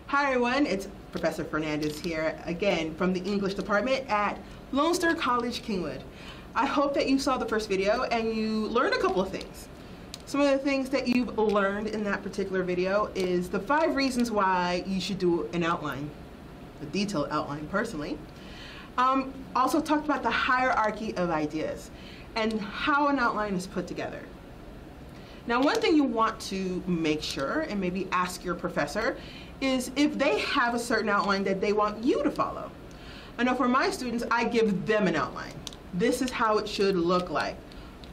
Hi everyone, it's Professor Fernandez here again from the English department at Lone Star College, Kingwood. I hope that you saw the first video and you learned a couple of things. Some of the things that you've learned in that particular video is the 5 reasons why you should do an outline, a detailed outline personally. Also talked about the hierarchy of ideas and how an outline is put together. Now, one thing you want to make sure and maybe ask your professor is if they have a certain outline that they want you to follow. I know for my students, I give them an outline. This is how it should look like.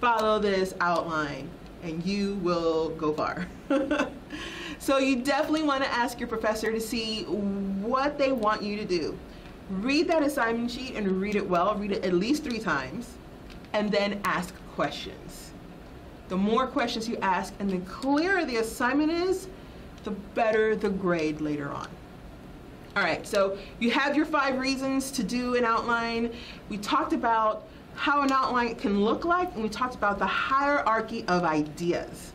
Follow this outline and you will go far. So you definitely want to ask your professor to see what they want you to do. Read that assignment sheet and read it well. Read it at least 3 times and then ask questions. The more questions you ask and the clearer the assignment is, the better the grade later on. All right, so you have your 5 reasons to do an outline. We talked about how an outline can look like, and we talked about the hierarchy of ideas.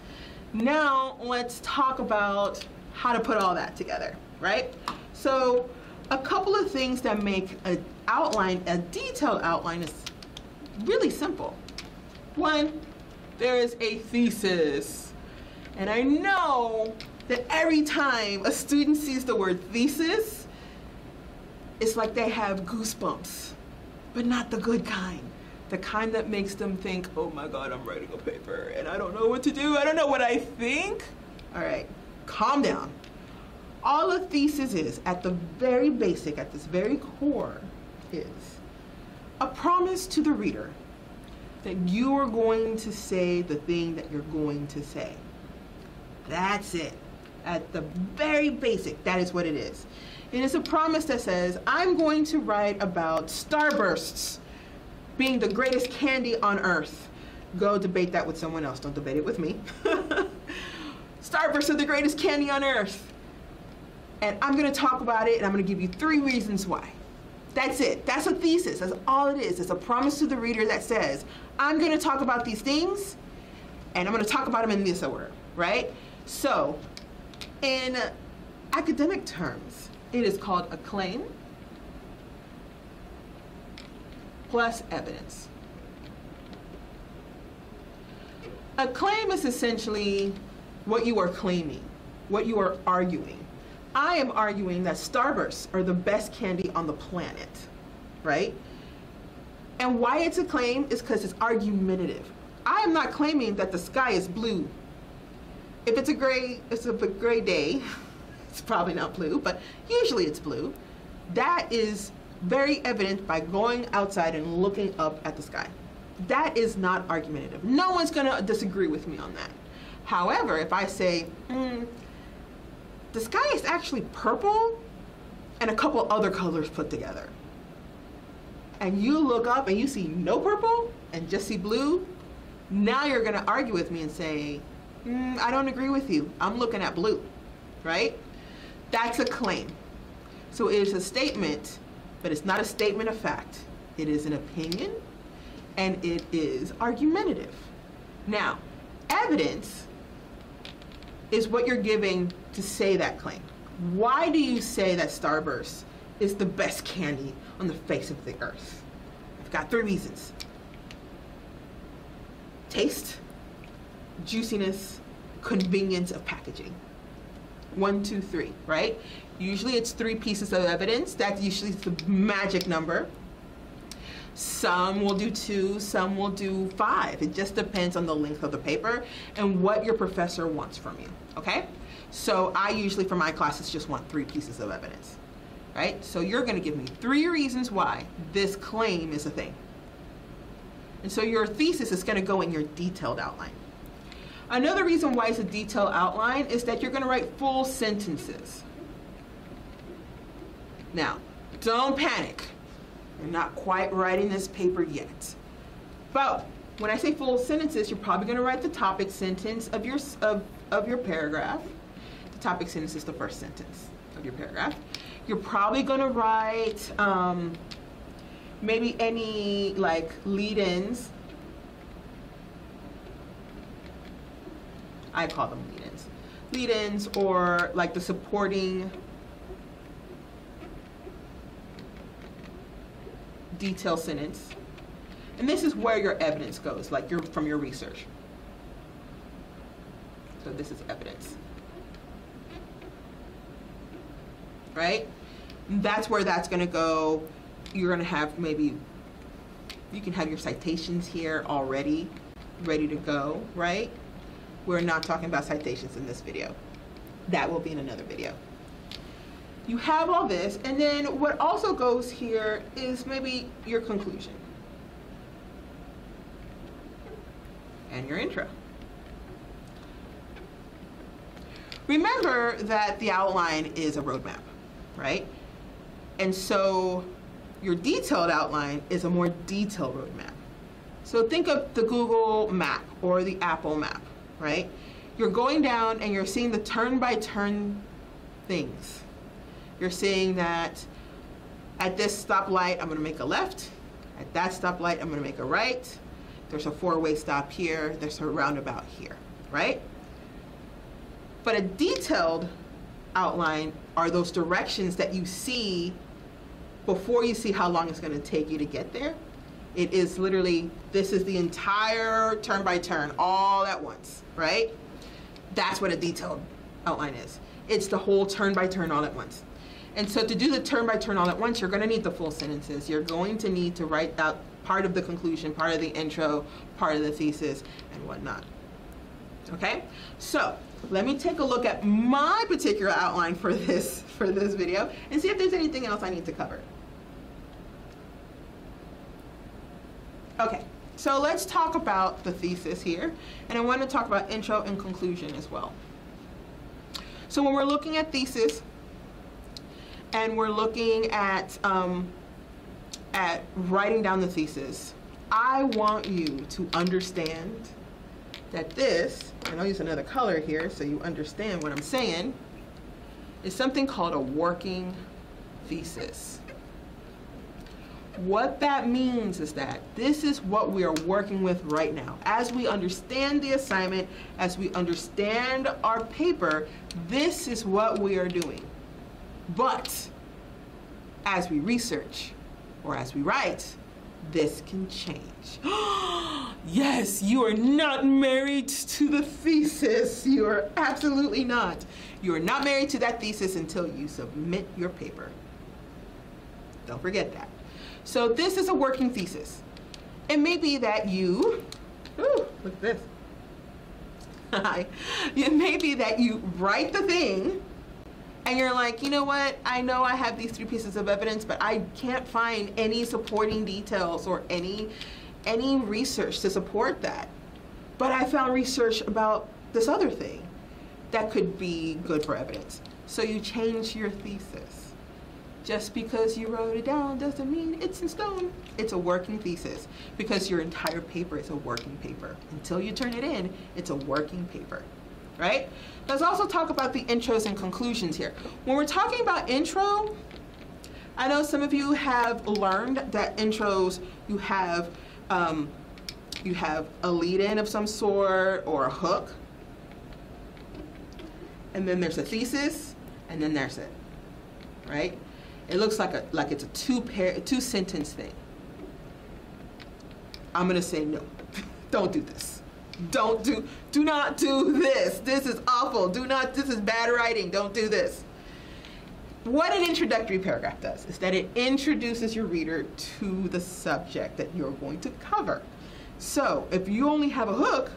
Now let's talk about how to put all that together, right? So a couple of things that make an outline, a detailed outline, is really simple. One, there is a thesis. And I know that every time a student sees the word thesis, it's like they have goosebumps, but not the good kind. The kind that makes them think, oh my God, I'm writing a paper and I don't know what to do. I don't know what I think. All right, calm down. All a thesis is, at the very basic, at this very core, is a promise to the reader that you are going to say the thing that you're going to say. That's it. At the very basic, that is what it is. It is a promise that says, I'm going to write about starbursts being the greatest candy on earth. Go debate that with someone else. Don't debate it with me. Starbursts are the greatest candy on earth. And I'm going to talk about it, and I'm going to give you 3 reasons why. That's it. That's a thesis. That's all it is. It's a promise to the reader that says, I'm going to talk about these things, and I'm going to talk about them in this order, right? So, in academic terms, it is called a claim plus evidence. A claim is essentially what you are claiming, what you are arguing. I am arguing that starbursts are the best candy on the planet, right? And why it's a claim is because it's argumentative. I am not claiming that the sky is blue. If it's a gray day, it's probably not blue, but usually it's blue. That is very evident by going outside and looking up at the sky. That is not argumentative. No one's gonna disagree with me on that. However, if I say, the sky is actually purple and a couple other colors put together, and you look up and you see no purple and just see blue, now you're going to argue with me and say, I don't agree with you. I'm looking at blue, right? That's a claim. So it is a statement, but it's not a statement of fact. It is an opinion, and it is argumentative. Now, evidence is what you're giving to say that claim. Why do you say that starburst is the best candy on the face of the earth? I've got 3 reasons. Taste, juiciness, convenience of packaging. 1, 2, 3, right? Usually it's 3 pieces of evidence. That's usually the magic number. Some will do 2, some will do 5. It just depends on the length of the paper and what your professor wants from you, okay? So I usually, for my classes, just want 3 pieces of evidence, right? So you're gonna give me 3 reasons why this claim is a thing. And so your thesis is gonna go in your detailed outline. Another reason why it's a detailed outline is that you're gonna write full sentences. Now, don't panic. You're not quite writing this paper yet. But when I say full sentences, you're probably going to write the topic sentence of your paragraph. The topic sentence is the first sentence of your paragraph. You're probably going to write maybe any like lead-ins. I call them lead-ins. Lead-ins, or like the supporting detailed sentence. And this is where your evidence goes, like from your research. So this is evidence. Right? That's where that's going to go. You're going to have maybe, you can have your citations here already ready to go, right? We're not talking about citations in this video. That will be in another video. You have all this, and then what also goes here is maybe your conclusion and your intro. Remember that the outline is a roadmap, right? And so your detailed outline is a more detailed roadmap. So think of the Google map or the Apple map, right? You're going down and you're seeing the turn-by-turn things. You're seeing that at this stoplight, I'm gonna make a left. At that stoplight, I'm gonna make a right. There's a four-way stop here. There's a roundabout here, right? But a detailed outline are those directions that you see before you see how long it's gonna take you to get there. It is literally, this is the entire turn by turn all at once, right? That's what a detailed outline is. It's the whole turn by turn all at once. And so to do the turn by turn all at once, you're going to need the full sentences. You're going to need to write out part of the conclusion, part of the intro, part of the thesis, and whatnot. Okay? So let me take a look at my particular outline for this video and see if there's anything else I need to cover. Okay, so let's talk about the thesis here, and I want to talk about intro and conclusion as well. So when we're looking at thesis, and we're looking at writing down the thesis, I want you to understand that this, and I'll use another color here so you understand what I'm saying, is something called a working thesis. What that means is that this is what we are working with right now. As we understand the assignment, as we understand our paper, this is what we are doing. But as we research or as we write, this can change. Yes, you are not married to the thesis. You are absolutely not. You are not married to that thesis until you submit your paper. Don't forget that. So this is a working thesis. It may be that you, ooh, look at this. It may be that you write the thing and you're like, you know what? I know I have these 3 pieces of evidence, but I can't find any supporting details or any research to support that. But I found research about this other thing that could be good for evidence. So you change your thesis. Just because you wrote it down doesn't mean it's in stone. It's a working thesis because your entire paper is a working paper. Until you turn it in, it's a working paper, right? Let's also talk about the intros and conclusions here. When we're talking about intro, I know some of you have learned that intros, you have a lead-in of some sort or a hook, and then there's a thesis, and then there's it, right? It looks like it's a two sentence thing. I'm gonna say no. Don't do this. Do not do this. This is awful. This is bad writing. Don't do this. What an introductory paragraph does is that it introduces your reader to the subject that you're going to cover. So if you only have a hook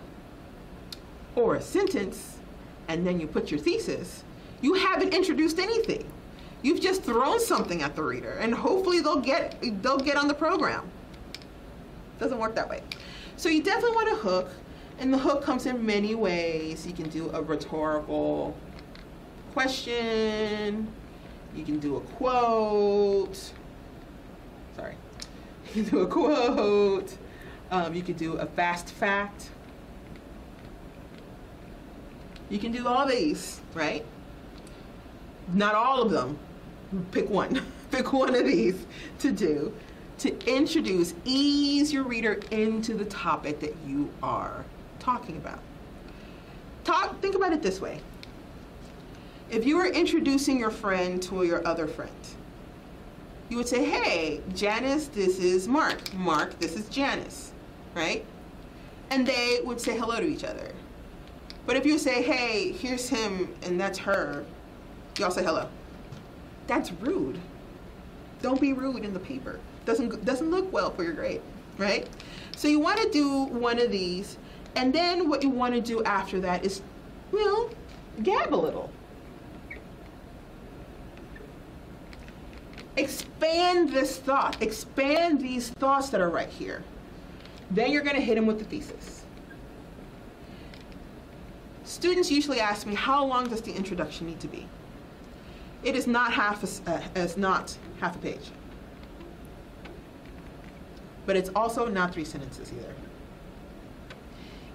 or a sentence and then you put your thesis, you haven't introduced anything. You've just thrown something at the reader, and hopefully they'll get on the program. Doesn't work that way. So you definitely want a hook, and the hook comes in many ways. You can do a rhetorical question. You can do a quote. Sorry. You can do a quote. You can do a fast fact. You can do all these, right? Not all of them. Pick one. Pick one of these to do to introduce, ease your reader into the topic that you are talking about. Think about it this way. If you are introducing your friend to your other friend, You would say, hey, Janice, this is Mark. Mark, this is Janice, right? And they would say hello to each other. But if you say, hey, here's him and that's her, y'all say hello. That's rude. Don't be rude in the paper. Doesn't look well for your grade, right? So you want to do one of these, and then what you want to do after that is, well, gab a little. Expand this thought. Expand these thoughts that are right here. Then you're going to hit them with the thesis. Students usually ask me, how long does the introduction need to be? It is not half a page. But it's also not 3 sentences either.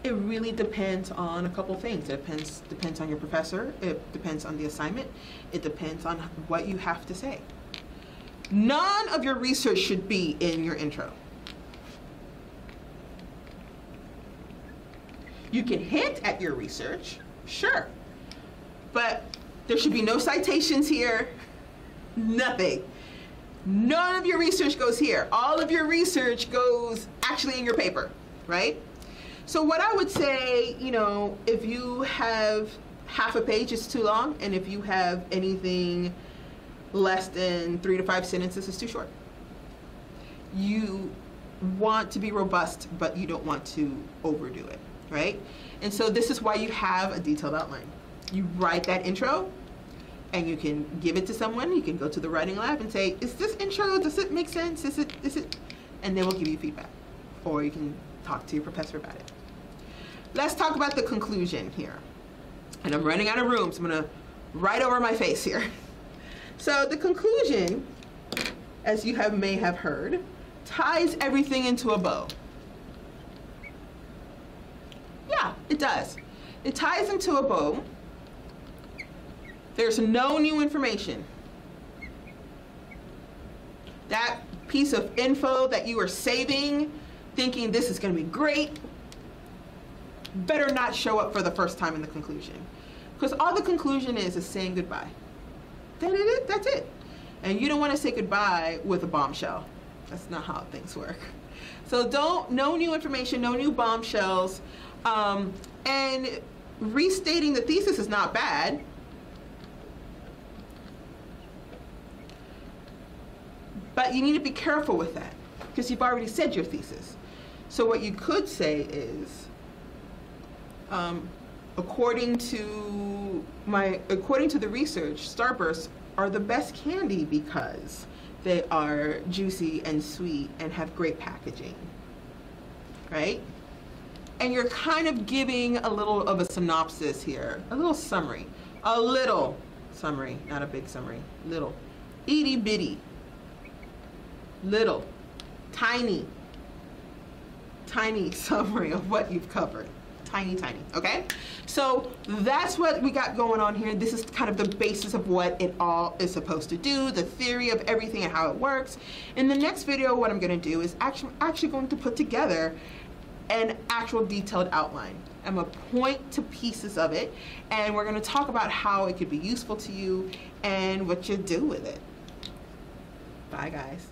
It really depends on a couple things. It depends on your professor. It depends on the assignment. It depends on what you have to say. None of your research should be in your intro. You can hint at your research, sure, but there should be no citations here, nothing. None of your research goes here. All of your research goes actually in your paper, right? So what I would say, you know, if you have half a page, it's too long, and if you have anything less than 3 to 5 sentences, it's too short. You want to be robust, but you don't want to overdo it, right? And so this is why you have a detailed outline. You write that intro, and you can give it to someone. You can go to the writing lab and say, is this intro, does it make sense? Is it? And they will give you feedback. Or you can talk to your professor about it. Let's talk about the conclusion here. And I'm running out of room, so I'm gonna write over my face here. So the conclusion, as you may have heard, ties everything into a bow. Yeah, it does. It ties into a bow. There's no new information. That piece of info that you are saving, thinking this is going to be great, better not show up for the first time in the conclusion. Because all the conclusion is saying goodbye. That's it. And you don't want to say goodbye with a bombshell. That's not how things work. So no new information, no new bombshells. And restating the thesis is not bad. But you need to be careful with that, because you've already said your thesis. So what you could say is, according to the research, Starbursts are the best candy because they are juicy and sweet and have great packaging, right? And you're kind of giving a little of a synopsis here, a little summary, not a big summary, little, itty bitty. Little, tiny summary of what you've covered. Tiny, okay? So that's what we got going on here. This is kind of the basis of what it all is supposed to do, the theory of everything and how it works. In the next video, what I'm gonna do is actually going to put together an actual detailed outline. I'm gonna point to pieces of it, and we're gonna talk about how it could be useful to you and what you do with it. Bye, guys.